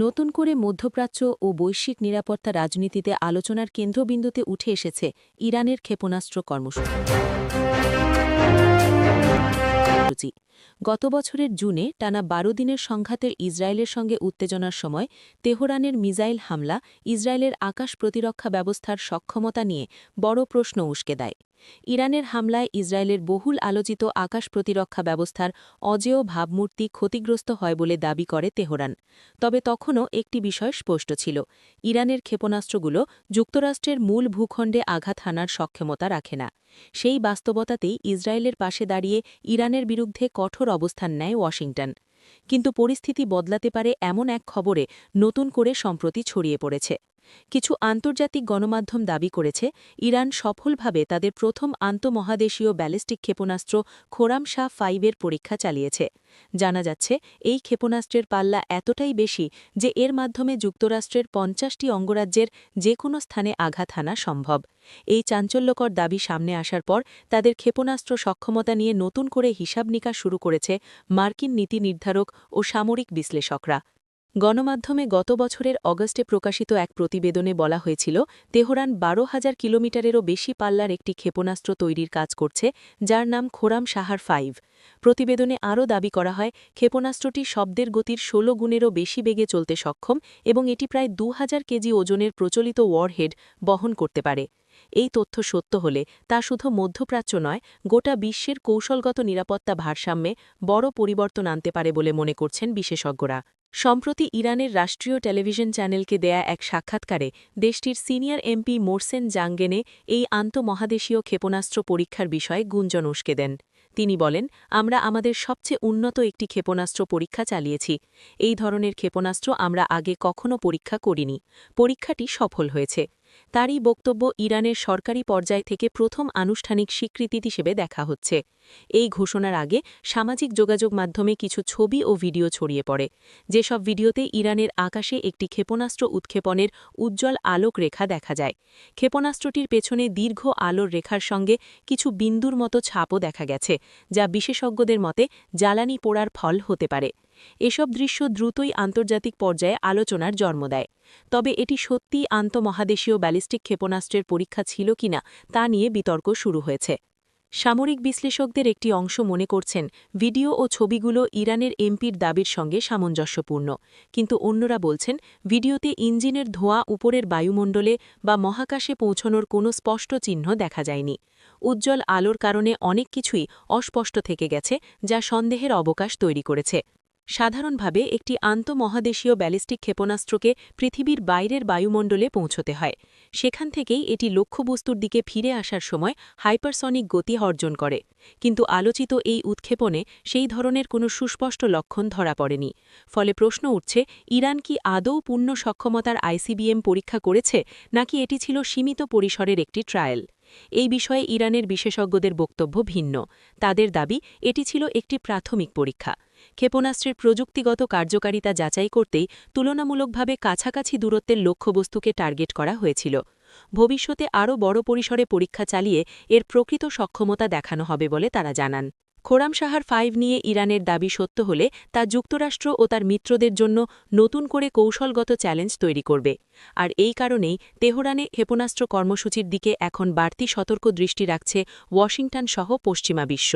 নতুন করে মধ্যপ্রাচ্য ও বৈশ্বিক নিরাপত্তা রাজনীতিতে আলোচনার কেন্দ্রবিন্দুতে উঠে এসেছে ইরানের ক্ষেপণাস্ত্র কর্মসূচি। গত বছরের জুনে টানা ১২ দিনের সংঘাতের ইসরায়েলের সঙ্গে উত্তেজনার সময় তেহরানের মিসাইল হামলা ইসরায়েলের আকাশ প্রতিরক্ষা ব্যবস্থার সক্ষমতা নিয়ে বড় প্রশ্ন উস্কে দেয়। ইরানের হামলায় ইসরায়েলের বহুল আলোচিত আকাশ প্রতিরক্ষা ব্যবস্থার অজেয় ভাবমূর্তি ক্ষতিগ্রস্ত হয় বলে দাবি করে তেহরান। তবে তখনও একটি বিষয় স্পষ্ট ছিল, ইরানের ক্ষেপণাস্ত্রগুলো যুক্তরাষ্ট্রের মূল ভূখণ্ডে আঘাত হানার সক্ষমতা রাখে না। সেই বাস্তবতাতেই ইসরায়েলের পাশে দাঁড়িয়ে ইরানের বিরুদ্ধে কঠোর অবস্থান নেয় ওয়াশিংটন। কিন্তু পরিস্থিতি বদলাতে পারে এমন এক খবরে নতুন করে সম্প্রতি ছড়িয়ে পড়েছে। কিছু আন্তর্জাতিক গণমাধ্যম দাবি করেছে, ইরান সফলভাবে তাদের প্রথম আন্তঃমহাদেশীয় ব্যালিস্টিক ক্ষেপণাস্ত্র খোরামশাহ ৫ এর পরীক্ষা চালিয়েছে। জানা যাচ্ছে, এই ক্ষেপণাস্ত্রের পাল্লা এতটাই বেশি যে এর মাধ্যমে যুক্তরাষ্ট্রের ৫০টি অঙ্গরাজ্যের যে কোনো স্থানে আঘাত হানা সম্ভব। এই চাঞ্চল্যকর দাবি সামনে আসার পর তাদের ক্ষেপণাস্ত্র সক্ষমতা নিয়ে নতুন করে হিসাব নিকাশ শুরু করেছে মার্কিন নীতি নির্ধারক ও সামরিক বিশ্লেষকরা। গণমাধ্যমে গত বছরের অগস্টে প্রকাশিত এক প্রতিবেদনে বলা হয়েছিল, তেহরান ১২,০০০ কিলোমিটারেরও বেশি পাল্লার একটি ক্ষেপণাস্ত্র তৈরির কাজ করছে, যার নাম খোরামশাহর ৫। প্রতিবেদনে আরও দাবি করা হয়, ক্ষেপণাস্ত্রটি শব্দের গতির ১৬ গুণেরও বেশি বেগে চলতে সক্ষম এবং এটি প্রায় ২,০০০ কেজি ওজনের প্রচলিত ওয়ারহেড বহন করতে পারে। এই তথ্য সত্য হলে তা শুধু মধ্যপ্রাচ্য নয়, গোটা বিশ্বের কৌশলগত নিরাপত্তা ভারসাম্যে বড় পরিবর্তন আনতে পারে বলে মনে করছেন বিশেষজ্ঞরা। সম্প্রতি ইরানের রাষ্ট্রীয় টেলিভিশন চ্যানেলকে দেয়া এক সাক্ষাৎকারে দেশটির সিনিয়র এমপি মোরসেন জাঙ্গেনে এই আন্তঃমহাদেশীয় ক্ষেপণাস্ত্র পরীক্ষার বিষয়ে গুঞ্জন উস্কে দেন। তিনি বলেন, আমরা আমাদের সবচেয়ে উন্নত একটি ক্ষেপণাস্ত্র পরীক্ষা চালিয়েছি। এই ধরনের ক্ষেপণাস্ত্র আমরা আগে কখনো পরীক্ষা করিনি। পরীক্ষাটি সফল হয়েছে। তারই বক্তব্য ইরানের সরকারি পর্যায় থেকে প্রথম আনুষ্ঠানিক স্বীকৃতি হিসেবে দেখা হচ্ছে। এই ঘোষণার আগে সামাজিক যোগাযোগ মাধ্যমে কিছু ছবি ও ভিডিও ছড়িয়ে পড়ে, যেসব ভিডিওতে ইরানের আকাশে একটি ক্ষেপণাস্ত্র উৎক্ষেপণের উজ্জ্বল আলোক রেখা দেখা যায়। ক্ষেপণাস্ত্রটির পেছনে দীর্ঘ আলোর রেখার সঙ্গে কিছু বিন্দুর মতো ছাপও দেখা গেছে, যা বিশেষজ্ঞদের মতে জ্বালানি পোড়ার ফল হতে পারে। এসব দৃশ্য দ্রুতই আন্তর্জাতিক পর্যায়ে আলোচনার জন্ম দেয়। তবে এটি সত্যিই আন্তঃমহাদেশীয় ব্যালিস্টিক ক্ষেপণাস্ত্রের পরীক্ষা ছিল কিনা তা নিয়ে বিতর্ক শুরু হয়েছে। সামরিক বিশ্লেষকদের একটি অংশ মনে করছেন, ভিডিও ও ছবিগুলো ইরানের এমপির দাবির সঙ্গে সামঞ্জস্যপূর্ণ, কিন্তু অন্যরা বলছেন, ভিডিওতে ইঞ্জিনের ধোঁয়া উপরের বায়ুমণ্ডলে বা মহাকাশে পৌঁছনোর কোনো স্পষ্ট চিহ্ন দেখা যায়নি। উজ্জ্বল আলোর কারণে অনেক কিছুই অস্পষ্ট থেকে গেছে, যা সন্দেহের অবকাশ তৈরি করেছে। সাধারণভাবে একটি আন্তঃমহাদেশীয় ব্যালিস্টিক ক্ষেপণাস্ত্রকে পৃথিবীর বাইরের বায়ুমণ্ডলে পৌঁছতে হয়। সেখান থেকেই এটি লক্ষ্যবস্তুর দিকে ফিরে আসার সময় হাইপারসনিক গতি অর্জন করে। কিন্তু আলোচিত এই উৎক্ষেপণে সেই ধরনের কোনো সুস্পষ্ট লক্ষণ ধরা পড়েনি। ফলে প্রশ্ন উঠছে, ইরান কি আদৌ পূর্ণ সক্ষমতার আইসিবিএম পরীক্ষা করেছে, নাকি এটি ছিল সীমিত পরিসরের একটি ট্রায়াল? এই বিষয়ে ইরানের বিশেষজ্ঞদের বক্তব্য ভিন্ন। তাদের দাবি, এটি ছিল একটি প্রাথমিক পরীক্ষা। ক্ষেপণাস্ত্রের প্রযুক্তিগত কার্যকারিতা যাচাই করতেই তুলনামূলকভাবে কাছাকাছি দূরত্বের লক্ষ্যবস্তুকে টার্গেট করা হয়েছিল। ভবিষ্যতে আরও বড় পরিসরে পরীক্ষা চালিয়ে এর প্রকৃত সক্ষমতা দেখানো হবে বলে তারা জানান। খোরামশাহর ৫ নিয়ে ইরানের দাবি সত্য হলে তা যুক্তরাষ্ট্র ও তার মিত্রদের জন্য নতুন করে কৌশলগত চ্যালেঞ্জ তৈরি করবে। আর এই কারণেই তেহরানে ক্ষেপণাস্ত্র কর্মসূচির দিকে এখন বাড়তি সতর্ক দৃষ্টি রাখছে ওয়াশিংটন সহ পশ্চিমা বিশ্ব।